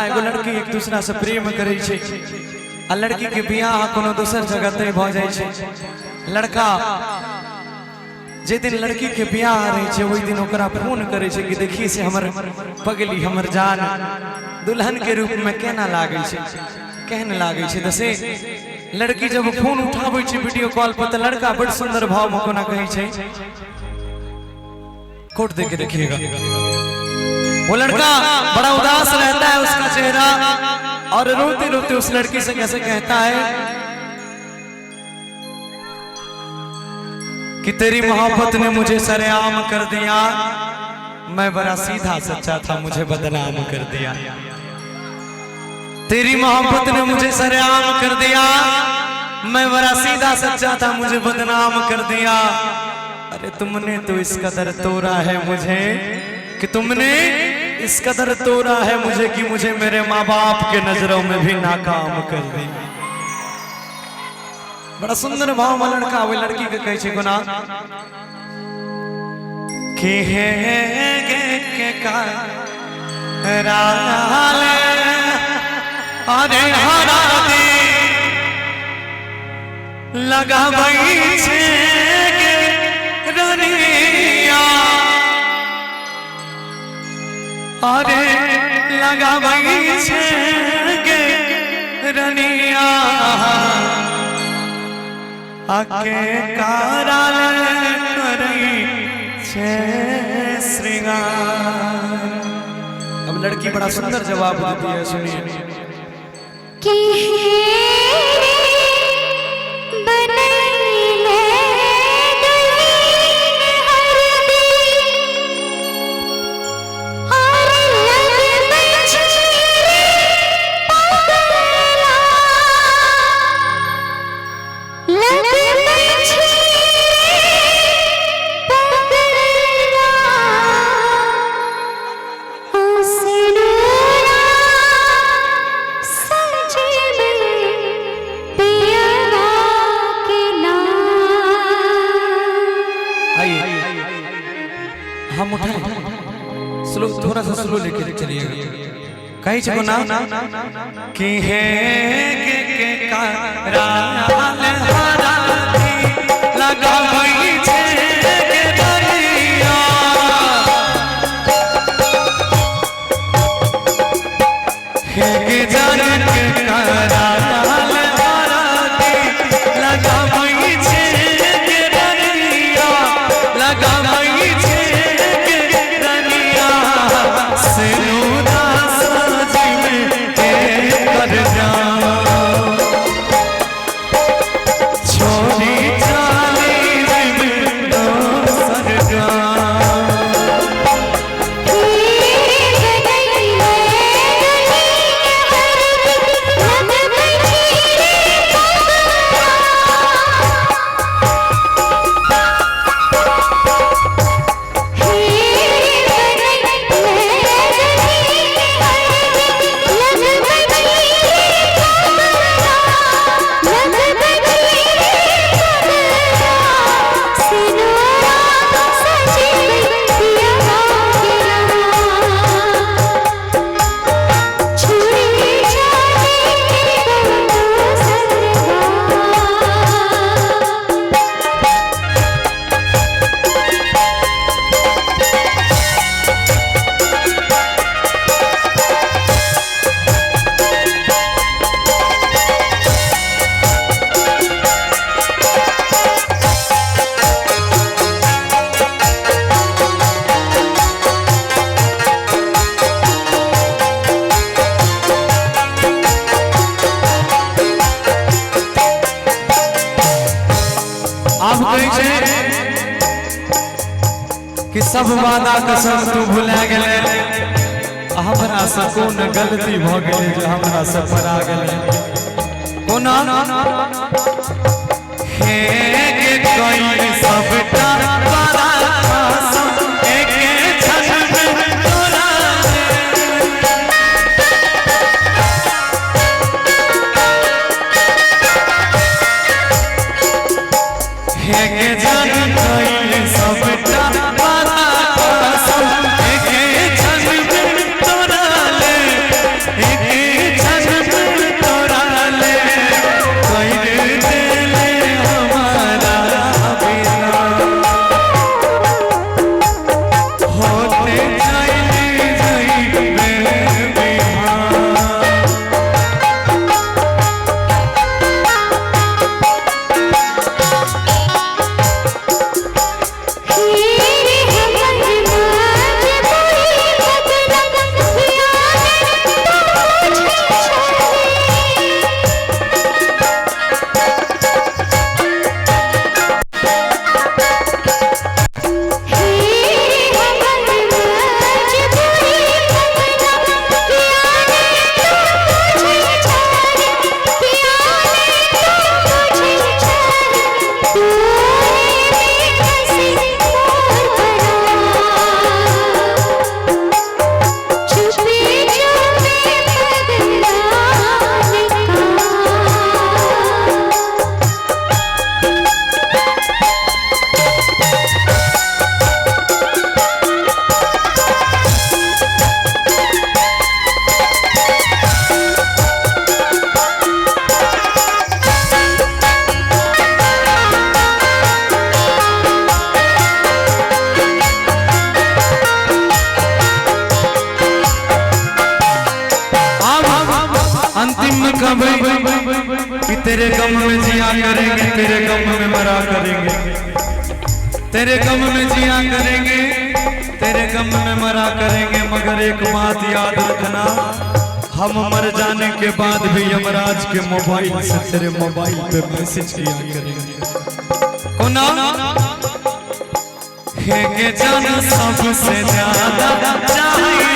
एगो लड़की एक दूसरा से प्रेम करे छे आ लड़की के बियाह कोनो दूसर जगह तय भ जाय छे। लड़का जे दिन लड़की के बियाह रहे छे वही दिन ओकरा फोन करे छे कि देखी से हमर पगली हमर जान दुल्हन के रूप में केना लागे छे कहने लागे छे। दसे लड़की जब फोन उठावे छे वीडियो कॉल पर तो लड़का बड़ सुंदर भाव में कोना कहे छे, कोट दे के देखिएगा। वो लड़का बड़ा उदास रहता है उसका चेहरा और रोते रोते उस लड़की से कैसे कहता है कि तेरी मोहब्बत ने मुझे सरेआम कर दिया, मैं बड़ा सीधा सच्चा था मुझे बदनाम कर दिया। तेरी मोहब्बत ने मुझे सरेआम कर दिया, मैं बड़ा सीधा सच्चा था मुझे बदनाम कर दिया। अरे तुमने तो इस कदर तोड़ा है मुझे कि तुमने इस कदर तोड़ा है मुझे कि मुझे मेरे माँ बाप के नजरों में भी नाकाम कर दी। बड़ा सुंदर भाव में लड़का वो लड़की के कहे छे गुना कि है के कराले अरे हरा दे लगा भई छे रनिया अरे लगा भई छे रनिया आके काराल करई छे श्रृंगार। अब लड़की बड़ा सुंदर जवाब देती है, सुनिए कि हम उठाए स्लो, थोड़ा सा स्लो लेके चलिएगा। कहीं चको ना कि है के कराल हरा दी लगा भई छे रनिया हे के जान के कराल हरा दी लगा भई छे रनिया लगा भई छे कि सब वादा कसम तू भुला गेले, हमरा से कोन गलती भ गेले जो हमरा से परा गेले। कोना हे के कोई सबटा वादा कसम एक क्षण में तोड़ा हे के जान कोई सबटा एक अंतिम में कभी कि तेरे गम में जिया करेंगे, तेरे गम में मरा करेंगे, तेरे गम में जिया करेंगे, तेरे गम में मरा करेंगे। मगर एक बात याद रखना, हम मर जाने के बाद भी यमराज के मोबाइल से तेरे मोबाइल पे मैसेज किया करेंगे। कोना है के जान सबसे ज्यादा चाहिए